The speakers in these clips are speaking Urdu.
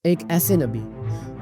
ایک ایسے نبی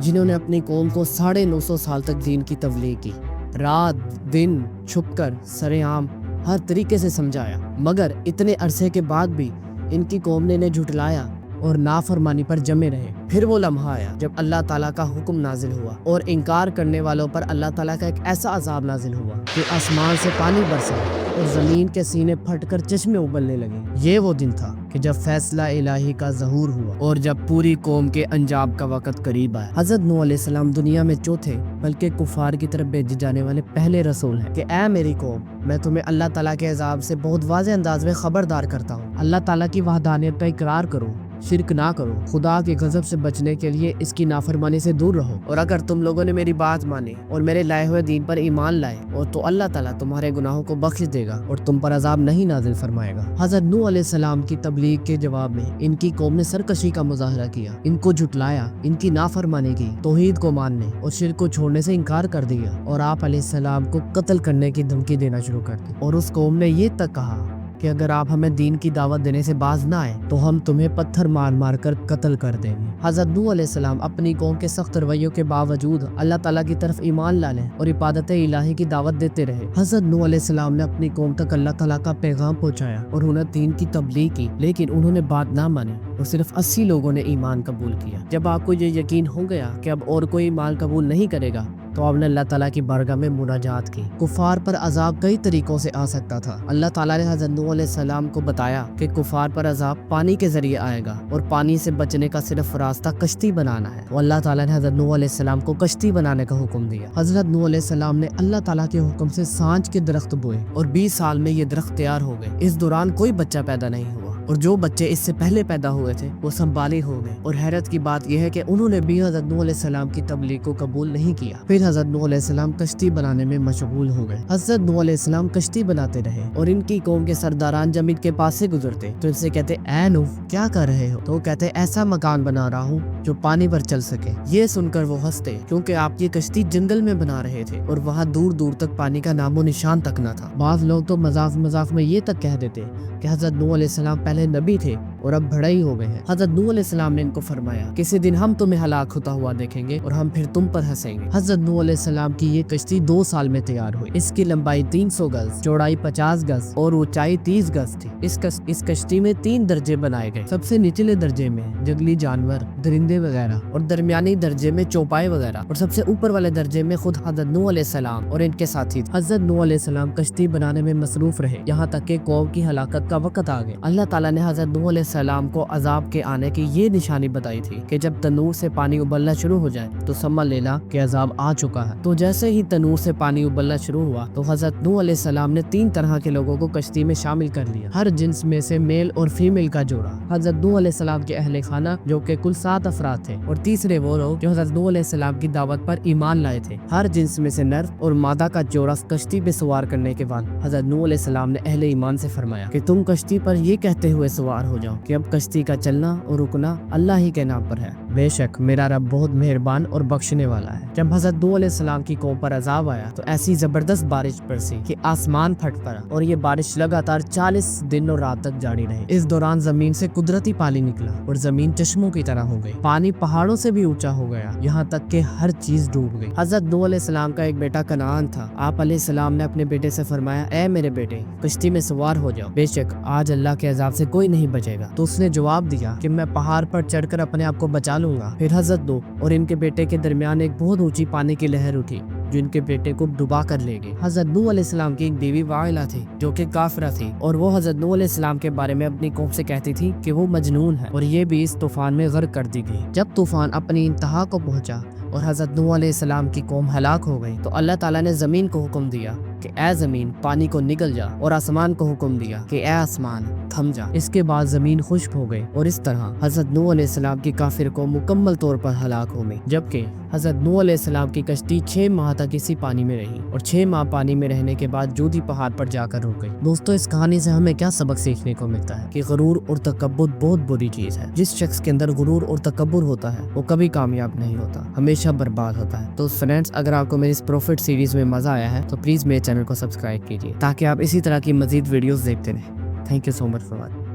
جنہوں نے اپنی قوم کو 950 سال تک دین کی تبلیغ کی، رات دن چھپ کر سرے عام ہر طریقے سے سمجھایا، مگر اتنے عرصے کے بعد بھی ان کی قوم نے انہیں جھٹلایا اور نافرمانی پر جمے رہے۔ پھر وہ لمحہ آیا جب اللہ تعالیٰ کا حکم نازل ہوا اور انکار کرنے والوں پر اللہ تعالیٰ کا ایک ایسا عذاب نازل ہوا کہ آسمان سے پانی برسا اور زمین کے سینے پھٹ کر چشمے ابلنے لگے۔ یہ وہ دن تھا کہ جب فیصلہ الہی کا ظہور ہوا اور جب پوری قوم کے انجام کا وقت قریب آیا۔ حضرت نوح علیہ السلام دنیا میں چوتھے بلکہ کفار کی طرف بھیجے جانے والے پہلے رسول ہیں کہ اے میری قوم، میں تمہیں اللہ تعالیٰ کے عذاب سے بہت واضح انداز میں خبردار کرتا ہوں۔ اللہ تعالیٰ کی وحدانیت کا اقرار کرو، شرک نہ کرو، خدا کے غضب سے بچنے کے لیے اس کی نافرمانی سے دور رہو، اور اگر تم لوگوں نے میری بات مانی اور میرے لائے ہوئے دین پر ایمان لائے اور تو اللہ تعالیٰ تمہارے گناہوں کو بخش دے گا اور تم پر عذاب نہیں نازل فرمائے گا۔ حضرت نوح علیہ السلام کی تبلیغ کے جواب میں ان کی قوم نے سرکشی کا مظاہرہ کیا، ان کو جھٹلایا، ان کی نافرمانی کی، توحید کو ماننے اور شرک کو چھوڑنے سے انکار کر دیا، اور آپ علیہ السلام کو قتل کرنے کی دھمکی دینا شروع کر دی، اور اس قوم نے یہ تک کہا کہ اگر آپ ہمیں دین کی دعوت دینے سے باز نہ آئے تو ہم تمہیں پتھر مار مار کر قتل کر دیں گے۔ حضرت نوح علیہ السلام اپنی قوم کے سخت رویوں کے باوجود اللہ تعالیٰ کی طرف ایمان لانے اور عبادت الہی کی دعوت دیتے رہے۔ حضرت نوح علیہ السلام نے اپنی قوم تک اللہ تعالیٰ کا پیغام پہنچایا اور انہیں دین کی تبلیغ کی، لیکن انہوں نے بات نہ مانی اور صرف 80 لوگوں نے ایمان قبول کیا۔ جب آپ کو یہ یقین ہو گیا کہ اب اور کوئی ایمان قبول نہیں کرے گا تو آپ نے اللہ تعالیٰ کی بارگاہ میں مناجات کی۔ کفار پر عذاب کئی طریقوں سے آ سکتا تھا۔ اللہ تعالیٰ نے حضرت نوح علیہ السلام کو بتایا کہ کفار پر عذاب پانی کے ذریعے آئے گا اور پانی سے بچنے کا صرف راستہ کشتی بنانا ہے، تو اللہ تعالیٰ نے حضرت نوح علیہ السلام کو کشتی بنانے کا حکم دیا۔ حضرت نوح علیہ السلام نے اللہ تعالیٰ کے حکم سے سانچ کے درخت بوئے اور 20 سال میں یہ درخت تیار ہو گئے۔ اس دوران کوئی بچہ پیدا نہیں ہوا، اور جو بچے اس سے پہلے پیدا ہوئے تھے وہ سنبالے ہو گئے، اور حیرت کی بات یہ ہے کہ انہوں نے بھی حضرت نوح علیہ السلام کی تبلیغ کو قبول نہیں کیا۔ پھر حضرت نوح علیہ السلام کشتی بنانے میں مشغول ہو گئے۔ حضرت نوح علیہ السلام کشتی بناتے رہے اور ان کی قوم کے سرداران جب ان کے پاس سے گزرتے تو ان سے کہتے، اے نوح کیا کر رہے ہو؟ تو وہ کہتے، ایسا مکان بنا رہا ہوں جو پانی پر چل سکے۔ یہ سن کر وہ ہنستے کیونکہ آپ یہ کشتی جنگل میں بنا رہے تھے اور وہاں دور دور تک پانی کا نام و نشان تک نہ تھا۔ بعض لوگ تو مذاق مذاق میں یہ تک کہہ دیتے کہ حضرت نوح علیہ السلام پہلے نبی تھے اور اب بھڑائی ہو گئے ہیں۔ حضرت نوح علیہ السلام نے ان کو فرمایا، کسی دن ہم تمہیں ہلاک ہوتا ہوا دیکھیں گے اور ہم پھر تم پر ہنسیں گے۔ حضرت نوح علیہ السلام کی یہ کشتی 2 سال میں تیار ہوئی۔ اس کی لمبائی 300 گز، چوڑائی 50 گز اور اونچائی 30 گز تھی۔ اس کشتی میں 3 درجے بنائے گئے۔ سب سے نچلے درجے میں جنگلی جانور، درندے وغیرہ، اور درمیانی درجے میں چوپائے وغیرہ، اور سب سے اوپر والے درجے میں خود حضرت نوح علیہ السلام اور ان کے ساتھی تھے۔ حضرت نوح علیہ السلام کشتی بنانے میں مصروف رہے یہاں تک کہ قوم کی ہلاکت کا وقت آ گیا۔ اللہ تعالیٰ نے حضرت نوح علیہ السلام کو عذاب کے آنے کی یہ نشانی بتائی تھی کہ جب تنور سے پانی ابلنا شروع ہو جائے تو سمجھ لینا کہ عذاب آ چکا ہے۔ تو جیسے ہی تنور سے پانی ابلنا شروع ہوا تو حضرت نوح علیہ السلام نے 3 طرح کے لوگوں کو کشتی میں شامل کر لیا، ہر جنس میں سے میل اور فیمیل کا جوڑا۔ حضرت نوح علیہ السلام کے اہل خانہ جو کہ کل 7 افراد تھے، اور تیسرے وہ لوگ جو حضرت نوح علیہ السلام کی دعوت پر ایمان لائے تھے۔ ہر جنس میں سے نر اور مادہ کا جوڑا کشتی پہ سوار کرنے کے بعد حضرت نوح علیہ السلام نے اہل ایمان سے فرمایا کہ تم کشتی پر یہ کہتے ہوئے سوار ہو جاؤ کہ اب کشتی کا چلنا اور رکنا اللہ ہی کے نام پر ہے، بے شک میرا رب بہت مہربان اور بخشنے والا ہے۔ جب حضرت نوح علیہ السلام کی قوم پر عذاب آیا تو ایسی زبردست بارش برسی کہ آسمان پھٹ پڑا، اور یہ بارش لگاتار 40 دن اور رات تک جاری رہی۔ اس دوران زمین سے قدرتی پانی نکلا اور زمین چشموں کی طرح ہو گئی، پانی پہاڑوں سے بھی اونچا ہو گیا یہاں تک کہ ہر چیز ڈوب گئی۔ حضرت نوح علیہ السلام کا ایک بیٹا کنعان تھا۔ آپ علیہ السلام نے اپنے بیٹے سے فرمایا، اے میرے بیٹے کشتی میں سوار ہو جاؤ، بے شک آج اللہ کے عذاب سے کوئی نہیں بچے گا۔ تو اس نے جواب دیا کہ میں پہاڑ پر چڑھ کر اپنے آپ کو بچا لوں گا۔ پھر حضرت نوح اور ان کے بیٹے کے درمیان ایک بہت اونچی پانی کی لہر اٹھی جو ان کے بیٹے کو ڈبا کر لے گئی۔ حضرت نوح علیہ السلام کی ایک بیوی واعلہ تھی جو کہ کافرہ تھی، اور وہ حضرت نوح علیہ السلام کے بارے میں اپنی قوم سے کہتی تھی کہ وہ مجنون ہے، اور یہ بھی اس طوفان میں غرق کر دی گئی۔ جب طوفان اپنی انتہا کو پہنچا اور حضرت نوح علیہ السلام کی قوم ہلاک ہو گئی تو اللہ تعالیٰ نے زمین کو حکم دیا کہ اے زمین پانی کو نگل جا، اور آسمان کو حکم دیا کہ اے آسمان تھم جا۔ اس کے بعد زمین خشک ہو گئی، اور اس طرح حضرت نوح علیہ السلام کی کافر قوم مکمل طور پر ہلاک ہو گئی، جبکہ حضرت نوح علیہ السلام کی کشتی 6 ماہ تک اسی پانی میں رہی، اور 6 ماہ پانی میں رہنے کے بعد جودھی پہاڑ پر جا کر رک گئی۔ دوستو، اس کہانی سے ہمیں کیا سبق سیکھنے کو ملتا ہے کہ غرور اور تکبر بہت بری چیز ہے۔ جس شخص کے اندر غرور اور تکبر ہوتا ہے وہ کبھی کامیاب نہیں ہوتا، ہمیشہ برباد ہوتا ہے۔ تو فرینڈز، اگر آپ کو میری اس پروفٹ سیریز میں مزہ آیا ہے تو پلیز میرے چینل کو سبسکرائب کیجیے تاکہ آپ اسی طرح کی مزید ویڈیوز دیکھتے رہیں۔ Thank you so much for watching.